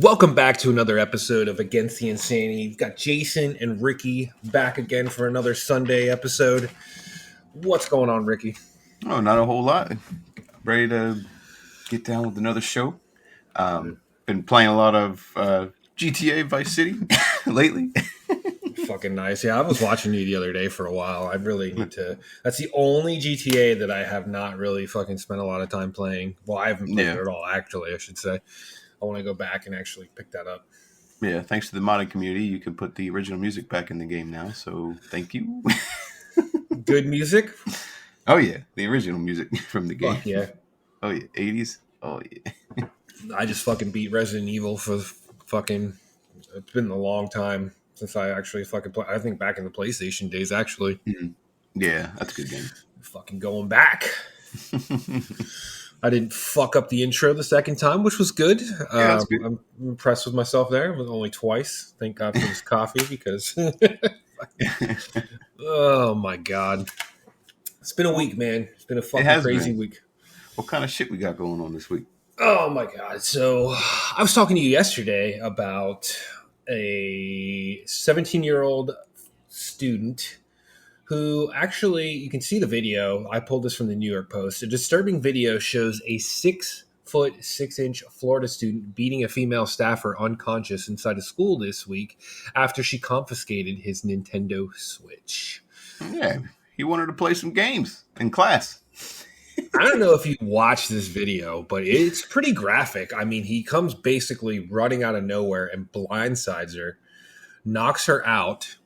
Welcome back to another episode of Against the Insanity. We've got Jason and Ricky back again for another Sunday episode. What's going on, Ricky? Oh, not a whole lot. Ready to get down with another show. Been playing a lot of GTA Vice City lately. Fucking nice. Yeah, I was watching you the other day for a while. I really need to. That's the only GTA that I have not really fucking spent a lot of time playing. Well, I haven't played it at all, actually, I should say. I want to go back and actually pick that up. Yeah, thanks to the modding community, you can put the original music back in the game now, so thank you. Good music? Oh, yeah, the original music from the game. Fuck yeah. Oh, yeah, 80s? Oh, yeah. I just fucking beat Resident Evil for fucking... It's been a long time since I actually fucking play. I think back in the PlayStation days, actually. Mm-hmm. Yeah, that's a good game. Fucking going back. I didn't fuck up the intro the second time, which was good. Yeah, that's good. I'm impressed with myself there. It was only twice. Thank God for this coffee because... oh, my God. It's been a week, man. It's been a fucking crazy week. What kind of shit we got going on this week? Oh, my God. So I was talking to you yesterday about a 17-year-old student who actually, you can see the video. I pulled this from the New York Post. A disturbing video shows a 6'6" Florida student beating a female staffer unconscious inside a school this week after she confiscated his Nintendo Switch. Yeah, he wanted to play some games in class. I don't know if you watched this video, but it's pretty graphic. I mean, he comes basically running out of nowhere and blindsides her, knocks her out,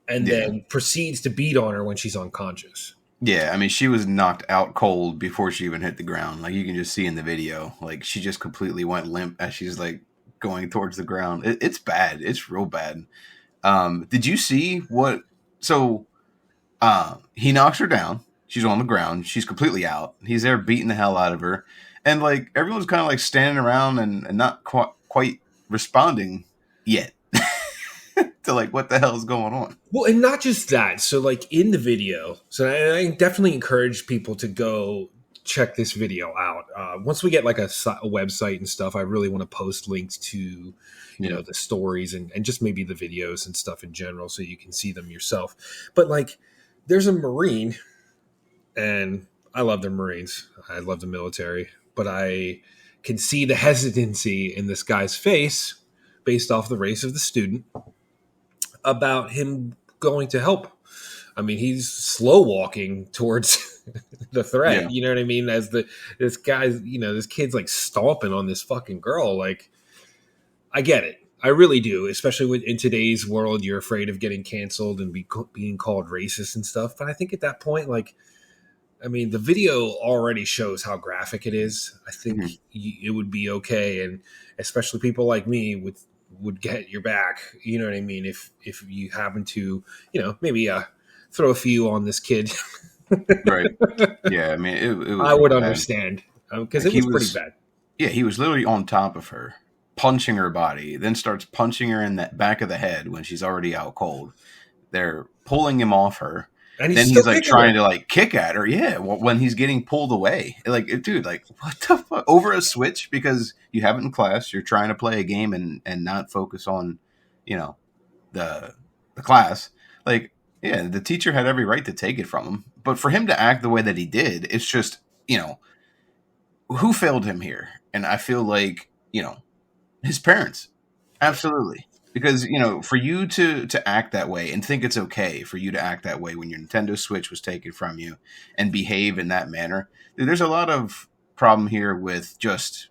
and then proceeds to beat on her when she's unconscious. Yeah, I mean, she was knocked out cold before she even hit the ground. Like, you can just see in the video. Like, she just completely went limp as she's, like, going towards the ground. It's bad. It's real bad. Did you see what... So, he knocks her down. She's on the ground. She's completely out. He's there beating the hell out of her. And, like, everyone's kind of, like, standing around and not quite responding yet. To like what the hell is going on. Well, and not just that. So like in the video, so I definitely encourage people to go check this video out. Once we get like a website and stuff, I really want to post links to, you know, the stories and just maybe the videos and stuff in general so you can see them yourself. But like there's a Marine, and I love the Marines. I love the military, but I can see the hesitancy in this guy's face based off the race of the student about him going to help. I mean, he's slow walking towards the threat. Yeah. You know what I mean? As this guy's, you know, this kid's like stomping on this fucking girl. Like, I get it. I really do. Especially in today's world, you're afraid of getting canceled and being called racist and stuff. But I think at that point, like, I mean, the video already shows how graphic it is. I think it would be okay. And especially people like me would get your back, you know what I mean? If you happen to, you know, maybe throw a few on this kid. Right. Yeah, I mean, it was I would understand because it was pretty bad. Yeah, he was literally on top of her, punching her body, then starts punching her in the back of the head when she's already out cold. They're pulling him off her. And then he's like trying to like kick at her. Yeah, when he's getting pulled away. Like, dude, like what the fuck? Over a Switch because you have it in class. You're trying to play a game and not focus on, you know, the class. Like, yeah, the teacher had every right to take it from him. But for him to act the way that he did, it's just, you know, who failed him here? And I feel like, you know, his parents. Absolutely. Because, you know, for you to act that way and think it's okay for you to act that way when your Nintendo Switch was taken from you and behave in that manner, there's a lot of problem here with just,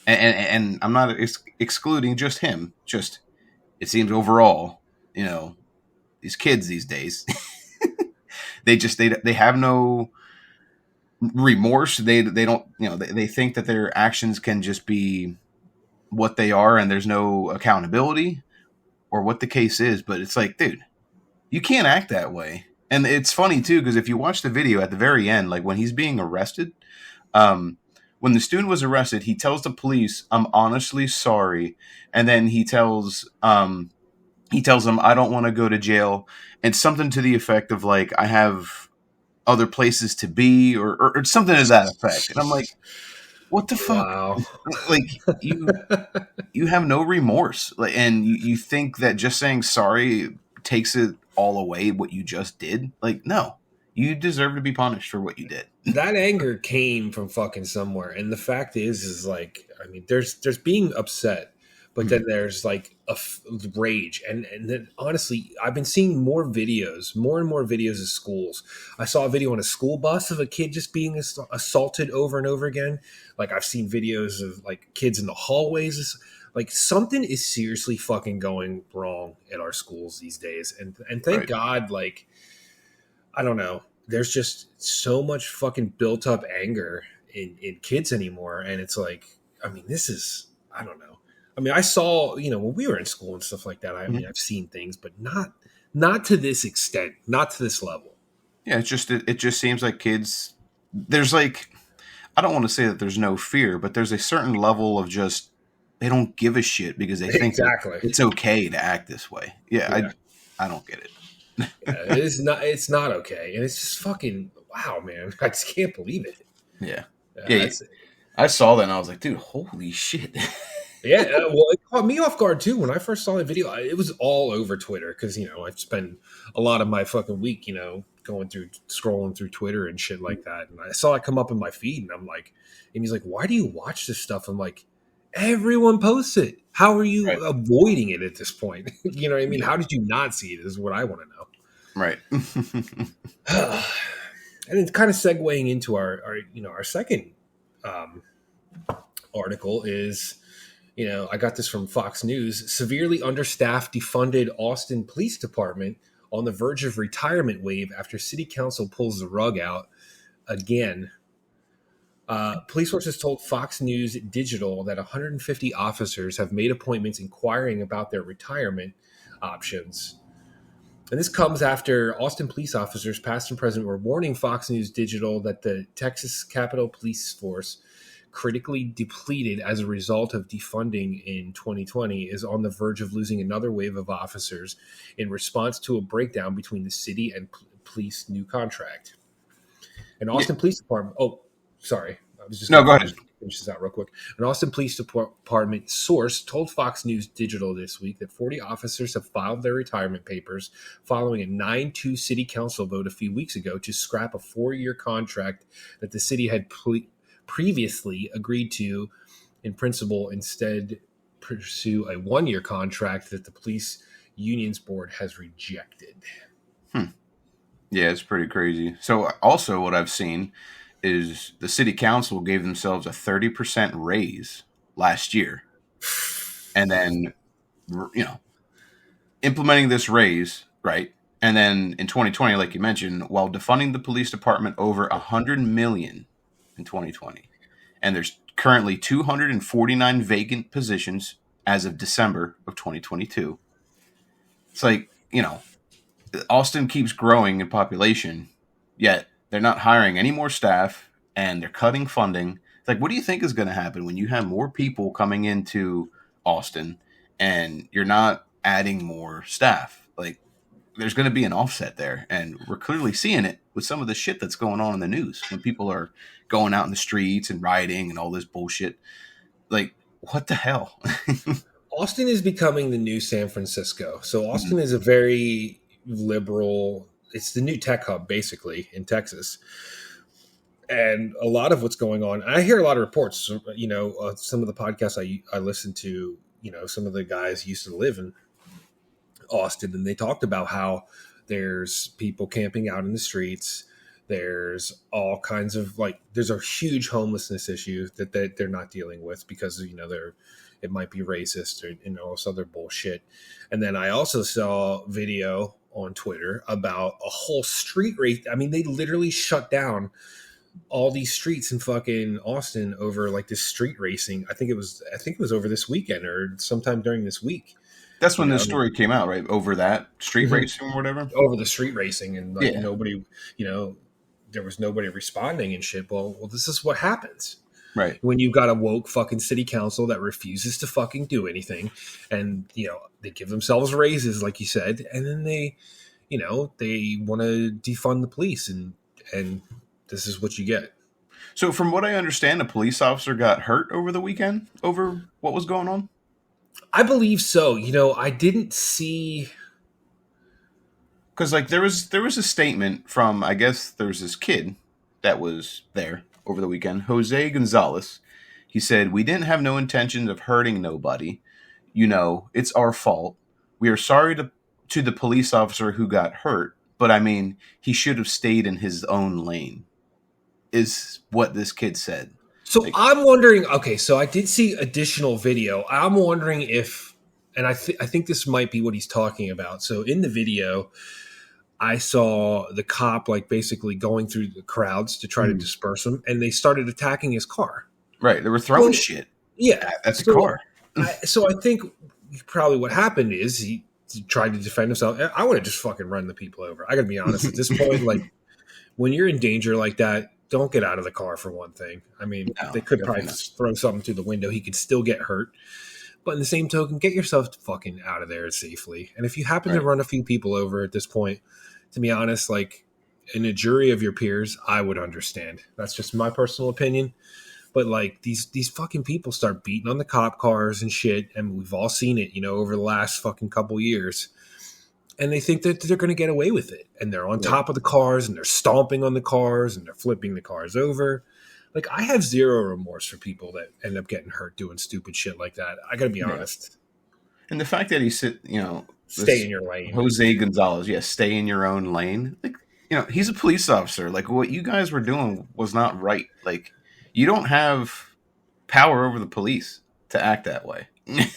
and I'm not excluding just him, just it seems overall, you know, these kids these days, they have no remorse. They don't, you know, they think that their actions can just be what they are and there's no accountability or what the case is. But it's like, dude, you can't act that way. And it's funny too, because if you watch the video at the very end, like when he's being arrested, when the student was arrested, he tells the police, "I'm honestly sorry." And then he tells them, "I don't want to go to jail." And something to the effect of like, "I have other places to be," or something to that effect. And I'm like, What the fuck? Wow. Like you have no remorse, like, and you think that just saying sorry takes it all away what you just did. Like, no, you deserve to be punished for what you did. That anger came from fucking somewhere, and the fact is like, I mean, there's being upset, but then there's like rage, and then honestly, I've been seeing more and more videos of schools. I saw a video on a school bus of a kid just being assaulted over and over again. Like, I've seen videos of like kids in the hallways. Like, something is seriously fucking going wrong at our schools these days, and thank Right. God, like, I don't know. There's just so much fucking built up anger in kids anymore. And it's like, I mean, this is, I don't know. I mean, I saw, when we were in school and stuff like that, I mean, I've seen things, but not to this extent, not to this level. Yeah, it just seems like kids. There's like, I don't want to say that there's no fear, but there's a certain level of just they don't give a shit because they think that Exactly. it's okay to act this way. Yeah, Yeah. I don't get it. Yeah, it's not okay. And it's just fucking, wow, man. I just can't believe it. Yeah. Yeah. That's I saw that and I was like, dude, holy shit. Yeah, well, it caught me off guard too when I first saw that video. It was all over Twitter because I've spent a lot of my fucking week, going through scrolling through Twitter and shit like that, and I saw it come up in my feed, and I'm like, and he's like, "Why do you watch this stuff?" I'm like, "Everyone posts it. How are you Right. avoiding it at this point?" You know what I mean? Yeah. How did you not see it? Is what I want to know. Right. And it's kind of segueing into our second article is. I got this from Fox News. Severely understaffed, defunded Austin Police Department on the verge of retirement wave after City Council pulls the rug out again. Police sources told Fox News Digital that 150 officers have made appointments inquiring about their retirement options. And this comes after Austin police officers, past and present, were warning Fox News Digital that the Texas Capitol Police Force, critically depleted as a result of defunding in 2020, is on the verge of losing another wave of officers in response to a breakdown between the city and police new contract. An Austin Police Department. Oh, sorry. I was just No, going go to ahead. finish this out real quick. An Austin Police Department source told Fox News Digital this week that 40 officers have filed their retirement papers following a 9-2 city council vote a few weeks ago to scrap a 4-year contract that the city had previously agreed to in principle, instead pursue a 1-year contract that the police unions board has rejected. Yeah, it's pretty crazy. So also what I've seen is the city council gave themselves a 30% raise last year. And then, implementing this raise, right? And then in 2020, like you mentioned, while defunding the police department over $100 million in 2020. And there's currently 249 vacant positions as of December of 2022. It's like, Austin keeps growing in population, yet they're not hiring any more staff and they're cutting funding. It's like, what do you think is going to happen when you have more people coming into Austin and you're not adding more staff? Like, there's going to be an offset there. And we're clearly seeing it with some of the shit that's going on in the news when people are going out in the streets and rioting and all this bullshit. Like, what the hell? Austin is becoming the new San Francisco. So Austin is a very liberal, it's the new tech hub basically in Texas. And a lot of what's going on, I hear a lot of reports, some of the podcasts I listen to, some of the guys used to live in Austin, and they talked about how there's people camping out in the streets. There's all kinds of there's a huge homelessness issue that they're not dealing with because it might be racist or all this other bullshit. And then I also saw video on Twitter about a whole street race. I mean, they literally shut down all these streets in fucking Austin over this street racing. I think it was over this weekend or sometime during this week. That's when this story came out, right? Over that street racing or whatever? Over the street racing, and nobody, there was nobody responding and shit. Well, this is what happens. Right. When you've got a woke fucking city council that refuses to fucking do anything, and they give themselves raises, like you said, and then they want to defund the police, and this is what you get. So, from what I understand, a police officer got hurt over the weekend over what was going on. I believe so. I didn't see, because like there was a statement from, I guess there's this kid that was there over the weekend, Jose Gonzalez. He said, "We didn't have no intention of hurting nobody. It's our fault. We are sorry to the police officer who got hurt, but I mean, he should have stayed in his own lane," is what this kid said. So I'm wondering, okay, so I did see additional video. I'm wondering if, and I think this might be what he's talking about. So in the video, I saw the cop like basically going through the crowds to try to disperse them, and they started attacking his car. Right. They were throwing shit. Yeah. At the car. So I think probably what happened is he tried to defend himself. I would have just fucking run the people over. I gotta be honest. At this point, like, when you're in danger like that, don't get out of the car, for one thing. I mean, they could probably throw something through the window. He could still get hurt. But in the same token, get yourself fucking out of there safely. And if you happen to run a few people over at this point, to be honest, like, in a jury of your peers, I would understand. That's just my personal opinion. But like these fucking people start beating on the cop cars and shit, and we've all seen it, over the last fucking couple years. And they think that they're going to get away with it. And they're on top of the cars, and they're stomping on the cars, and they're flipping the cars over. Like, I have zero remorse for people that end up getting hurt doing stupid shit like that. I got to be honest. And the fact that he said, stay in your lane. Jose Gonzalez, stay in your own lane. Like, he's a police officer. Like, what you guys were doing was not right. Like, you don't have power over the police to act that way. And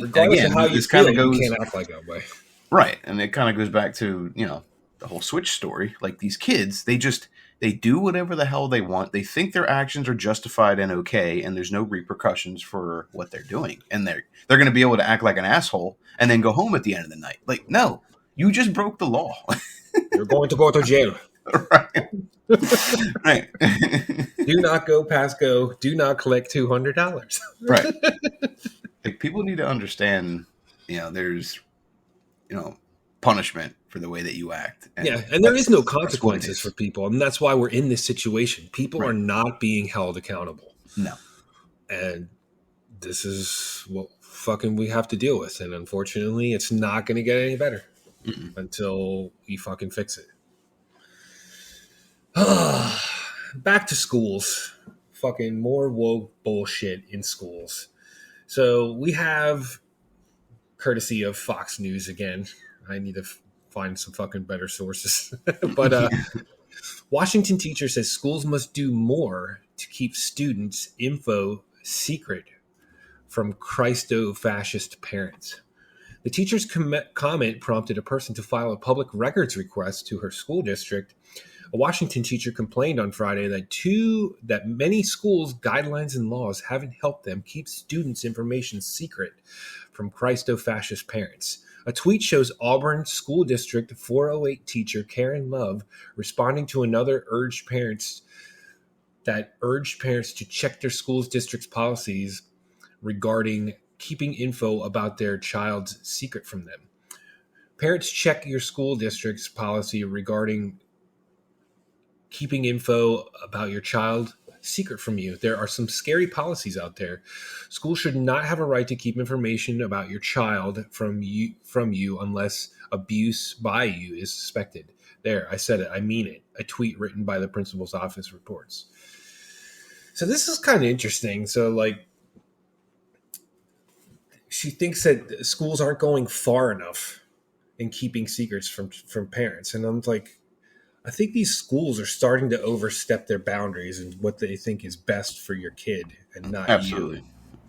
regardless again, of how you kind of goes, you can't act like that way. Right. And it kind of goes back to, the whole Switch story. Like, these kids, they do whatever the hell they want. They think their actions are justified and okay, and there's no repercussions for what they're doing. And they're going to be able to act like an asshole and then go home at the end of the night. Like, no, you just broke the law. You're going to go to jail. Right. Right. Do not go past go. Do not collect $200. Right. Like, people need to understand, there's, punishment for the way that you act. And there is no consequences for people. And that's why we're in this situation. People are not being held accountable. No. And this is what fucking we have to deal with. And unfortunately, it's not going to get any better until we fucking fix it. Back to schools. Fucking more woke bullshit in schools. So we have, courtesy of Fox News again, I need to find some fucking better sources. But Washington teacher says schools must do more to keep students' info secret from Christo-fascist parents. The teacher's comment prompted a person to file a public records request to her school district. A Washington teacher complained on Friday that many schools' guidelines and laws haven't helped them keep students' information secret from Christo-fascist parents. A tweet shows Auburn School District 408 teacher Karen Love responding to another urged parents to check their school's district's policies regarding keeping info about their child's secret from them. Parents, check your school district's policy regarding keeping info about your child secret from you. There are some scary policies out there. Schools should not have a right to keep information about your child from you unless abuse by you is suspected. There, I said it. I mean it. A tweet written by the principal's office reports. So this is kind of interesting. So, like, she thinks that schools aren't going far enough in keeping secrets from parents. And I'm like, I think these schools are starting to overstep their boundaries and what they think is best for your kid and not Absolutely.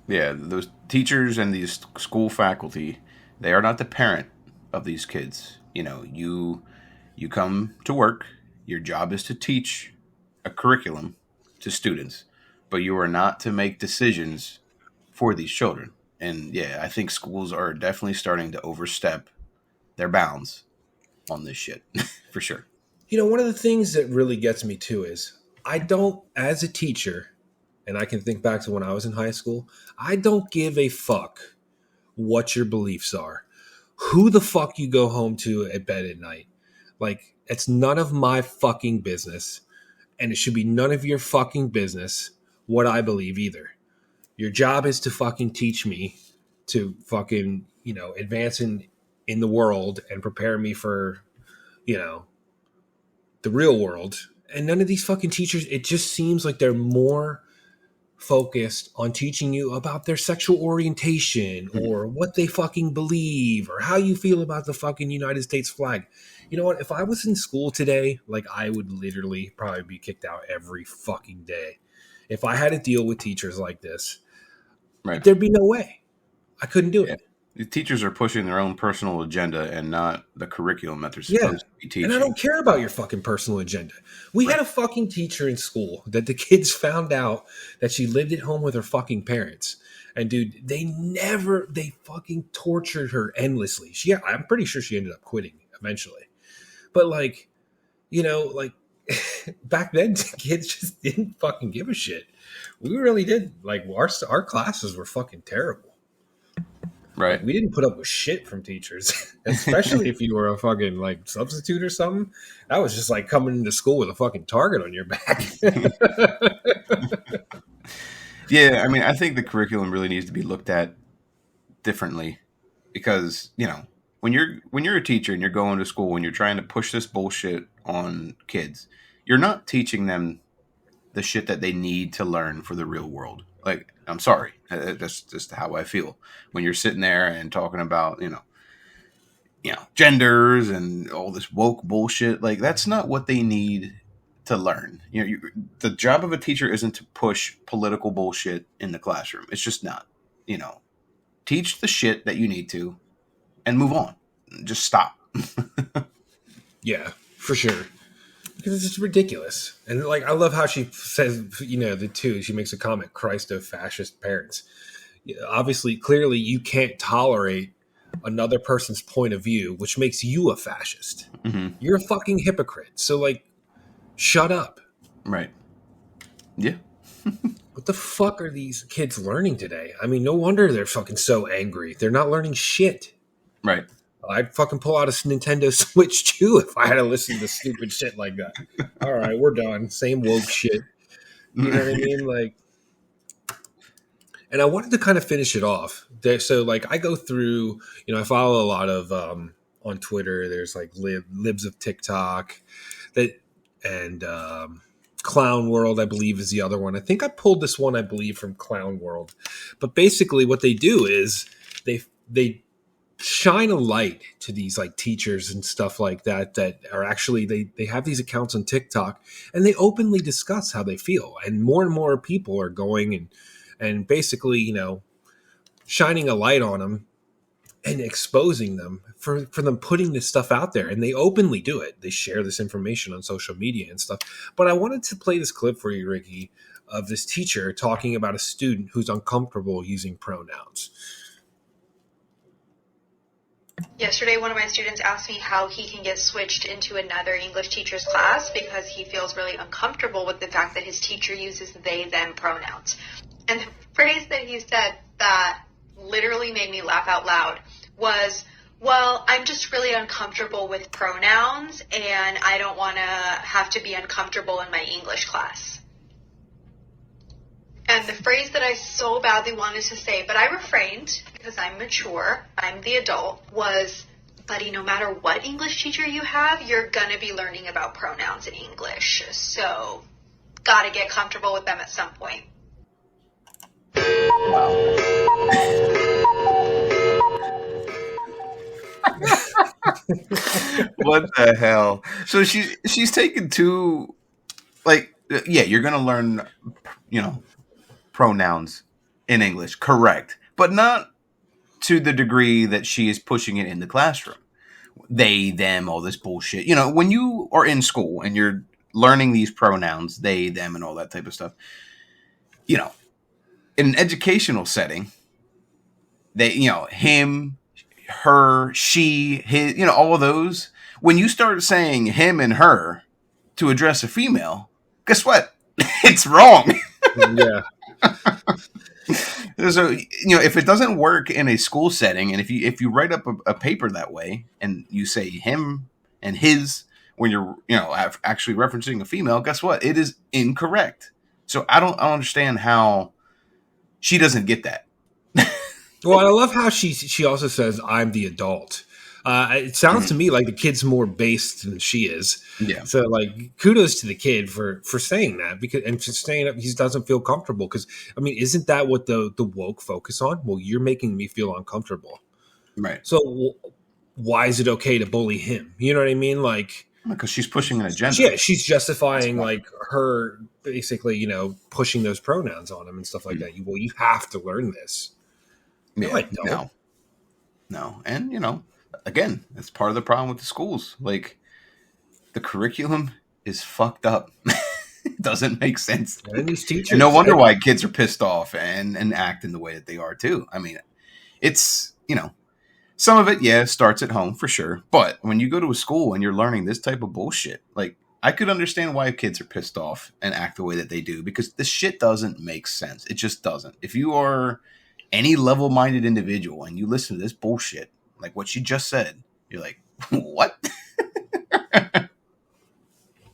You. Yeah, those teachers and these school faculty, they are not the parent of these kids. You come to work, your job is to teach a curriculum to students, but you are not to make decisions for these children. And I think schools are definitely starting to overstep their bounds on this shit, for sure. One of the things that really gets me too is as a teacher, and I can think back to when I was in high school, I don't give a fuck what your beliefs are, who the fuck you go home to at bed at night. Like, it's none of my fucking business. And it should be none of your fucking business what I believe either. Your job is to fucking teach me to fucking, advance in the world and prepare me for, the real world. And none of these fucking teachers, it just seems like they're more focused on teaching you about their sexual orientation or what they fucking believe or how you feel about the fucking United States flag. You know what? If I was in school today, like, I would literally probably be kicked out every fucking day. If I had to deal with teachers like this, right, there'd be no way. I couldn't do it. The teachers are pushing their own personal agenda and not the curriculum that they're supposed to be teaching. And I don't care about your fucking personal agenda. We had a fucking teacher in school that the kids found out that she lived at home with her fucking parents. And dude, they fucking tortured her endlessly. I'm pretty sure she ended up quitting eventually. But like, back then kids just didn't fucking give a shit. We really did. Like, our classes were fucking terrible. Right. Like, we didn't put up with shit from teachers, especially if you were a fucking like substitute or something. That was just like coming into school with a fucking target on your back. Yeah, I mean, I think the curriculum really needs to be looked at differently because, when you're a teacher and you're going to school and you're trying to push this bullshit on kids, you're not teaching them the shit that they need to learn for the real world. Like, I'm sorry, that's just how I feel when you're sitting there and talking about, genders and all this woke bullshit. Like, that's not what they need to learn. The job of a teacher isn't to push political bullshit in the classroom. It's just not. Teach the shit that you need to, and move on. Just stop. Yeah, for sure. Because it's just ridiculous. And like, I love how she says, she makes a comment, Christ of fascist parents. Obviously, clearly you can't tolerate another person's point of view, which makes you a fascist. Mm-hmm. You're a fucking hypocrite. So like, shut up. Right. Yeah. What the fuck are these kids learning today? I mean, no wonder they're fucking so angry. They're not learning shit. Right. I'd fucking pull out a Nintendo Switch too if I had to listen to stupid shit like that. All right, we're done. Same woke shit. You know what I mean? Like, and I wanted to kind of finish it off. So like, I go through, I follow a lot of on Twitter. There's like libs of TikTok and Clown World, I believe, is the other one. I think I pulled this one, I believe, from Clown World. But basically, what they do is they shine a light to these like teachers and stuff like that are actually they have these accounts on TikTok and they openly discuss how they feel, and more people are going and basically shining a light on them and exposing them for them putting this stuff out there, and they openly do it. They share this information on social media and stuff. But I wanted to play this clip for you, Ricky, of this teacher talking about a student who's uncomfortable using pronouns. Yesterday, one of my students asked me how he can get switched into another English teacher's class because he feels really uncomfortable with the fact that his teacher uses they, them pronouns. And the phrase that he said that literally made me laugh out loud was, well, I'm just really uncomfortable with pronouns and I don't want to have to be uncomfortable in my English class. And the phrase that I so badly wanted to say, but I refrained because I'm mature, I'm the adult, was, buddy, no matter what English teacher you have, you're going to be learning about pronouns in English. So, got to get comfortable with them at some point. Wow. What the hell? So she's taken two, like, yeah, you're going to learn, pronouns in English, correct, but not to the degree that she is pushing it in the classroom. They, them, all this bullshit. When you are in school and you're learning these pronouns, they, them, and all that type of stuff, in an educational setting, they, him, her, she, his, all of those. When you start saying him and her to address a female, guess what? It's wrong. Yeah. So, if it doesn't work in a school setting, and if you write up a paper that way and you say him and his when you're, actually referencing a female, guess what? It is incorrect. So I don't understand how she doesn't get that. Well, I love how she also says, "I'm the adult." It sounds to me like the kid's more based than she is. Yeah. So, like, kudos to the kid for saying that, because and for saying that he doesn't feel comfortable. Because I mean, isn't that what the woke focus on? Well, you're making me feel uncomfortable. Right. So why is it okay to bully him? You know what I mean? Like, because she's pushing an agenda. Yeah, she's justifying like her basically, pushing those pronouns on him and stuff like that. Well, you have to learn this. No, I don't. No. And, again, that's part of the problem with the schools. Like, the curriculum is fucked up. It doesn't make sense. And these teachers. And no wonder why kids are pissed off and act in the way that they are, too. I mean, it's, some of it, starts at home for sure. But when you go to a school and you're learning this type of bullshit, like, I could understand why kids are pissed off and act the way that they do, because this shit doesn't make sense. It just doesn't. If you are any level-minded individual and you listen to this bullshit, like what she just said, you're like, what?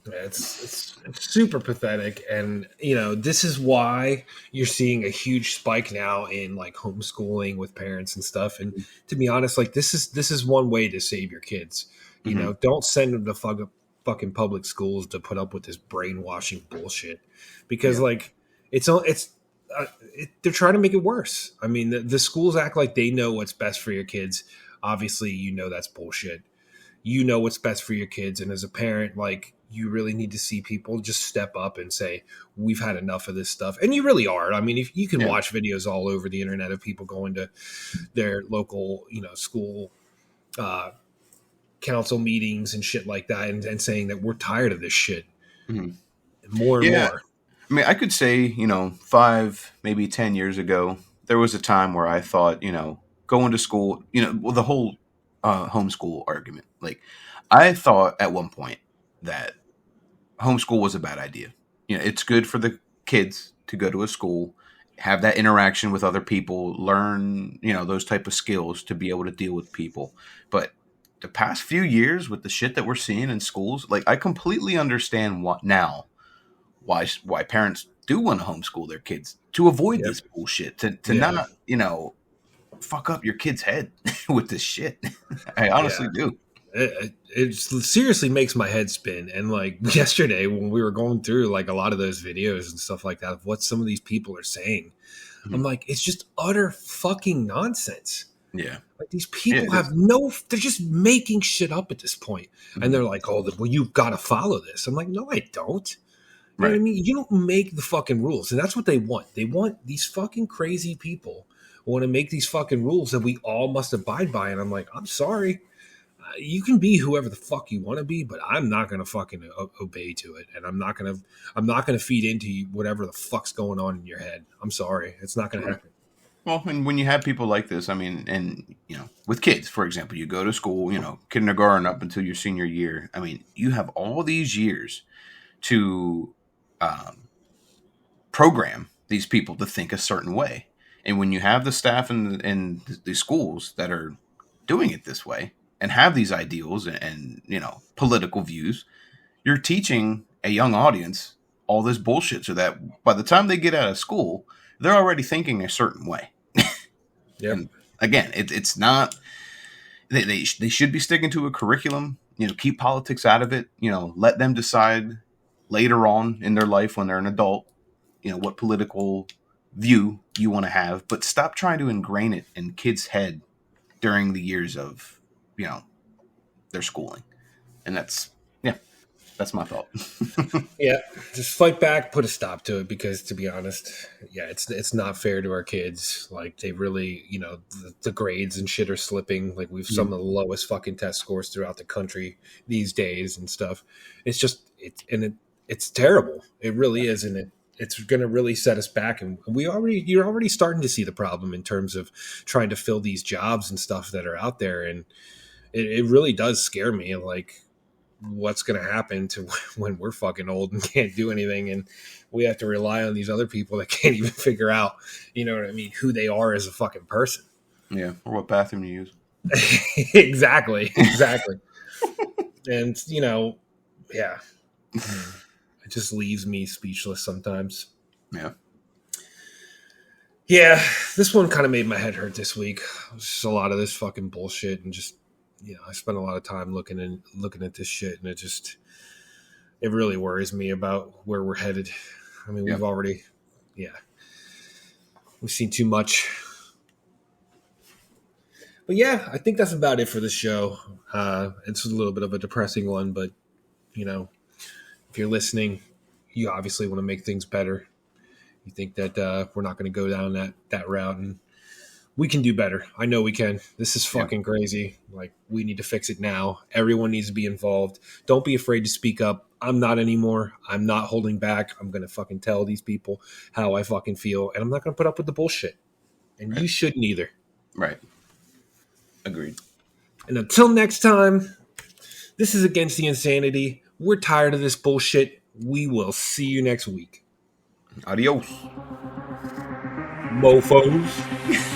It's super pathetic. And, this is why you're seeing a huge spike now in like homeschooling with parents and stuff. And to be honest, like this is one way to save your kids. Don't send them to fucking public schools to put up with this brainwashing bullshit, because they're trying to make it worse. I mean, the schools act like they know what's best for your kids. Obviously, that's bullshit. You know what's best for your kids. And as a parent, like, you really need to see people just step up and say, we've had enough of this stuff. And you really are. I mean, if you can watch videos all over the internet of people going to their local, school council meetings and shit like that and saying that we're tired of this shit. More and more. I mean, I could say, 5, maybe 10 years ago, there was a time where I thought, going to school, the whole homeschool argument. Like, I thought at one point that homeschool was a bad idea. It's good for the kids to go to a school, have that interaction with other people, learn, those type of skills to be able to deal with people. But the past few years with the shit that we're seeing in schools, like, I completely understand why parents do want to homeschool their kids, to avoid this bullshit, to not, fuck up your kid's head with this shit. I honestly do. It seriously makes my head spin. And like yesterday when we were going through like a lot of those videos and stuff like that of what some of these people are saying, I'm like, it's just utter fucking nonsense. Yeah. Like, these people they're just making shit up at this point. And they're like, oh, well, you've got to follow this. I'm like, no, I don't. You know what I mean? You don't make the fucking rules. And that's what they want. They want these fucking crazy people want to make these fucking rules that we all must abide by. And I'm like, I'm sorry. You can be whoever the fuck you want to be, but I'm not going to fucking obey to it. And I'm not going to feed into you whatever the fuck's going on in your head. I'm sorry. It's not going to happen. Well, and when you have people like this, I mean, and, with kids, for example, you go to school, kindergarten up until your senior year. I mean, you have all these years to program these people to think a certain way. And when you have the staff in the schools that are doing it this way and have these ideals and political views, you're teaching a young audience all this bullshit so that by the time they get out of school, they're already thinking a certain way. And again, it's not, they should be sticking to a curriculum, keep politics out of it, let them decide later on in their life when they're an adult, what political view you want to have, but stop trying to ingrain it in kids' head during the years of, their schooling. And that's my thought. Just fight back, put a stop to it, because to be honest, it's not fair to our kids. Like, they really, the grades and shit are slipping. Like, we've some of the lowest fucking test scores throughout the country these days and stuff. It's just, it's terrible. It really is. And it's going to really set us back. And you're already starting to see the problem in terms of trying to fill these jobs and stuff that are out there. And it really does scare me. Like, what's going to happen to when we're fucking old and can't do anything, and we have to rely on these other people that can't even figure out, who they are as a fucking person. Yeah, or what bathroom you use. Exactly. And Yeah. It just leaves me speechless sometimes. Yeah. Yeah, this one kind of made my head hurt this week. Just a lot of this fucking bullshit, and just I spent a lot of time looking at this shit, and it really worries me about where we're headed. I mean, we've seen too much. But yeah, I think that's about it for the show. It's a little bit of a depressing one, but if you're listening, you obviously want to make things better. You think that we're not going to go down that route, and we can do better. I know we can. This is fucking crazy. Like, we need to fix it now. Everyone needs to be involved. Don't be afraid to speak up. I'm not anymore. I'm not holding back. I'm going to fucking tell these people how I fucking feel, and I'm not going to put up with the bullshit. And you shouldn't either. Right. Agreed. And until next time, this is Against the Insanity. We're tired of this bullshit. We will see you next week. Adios. Mofos.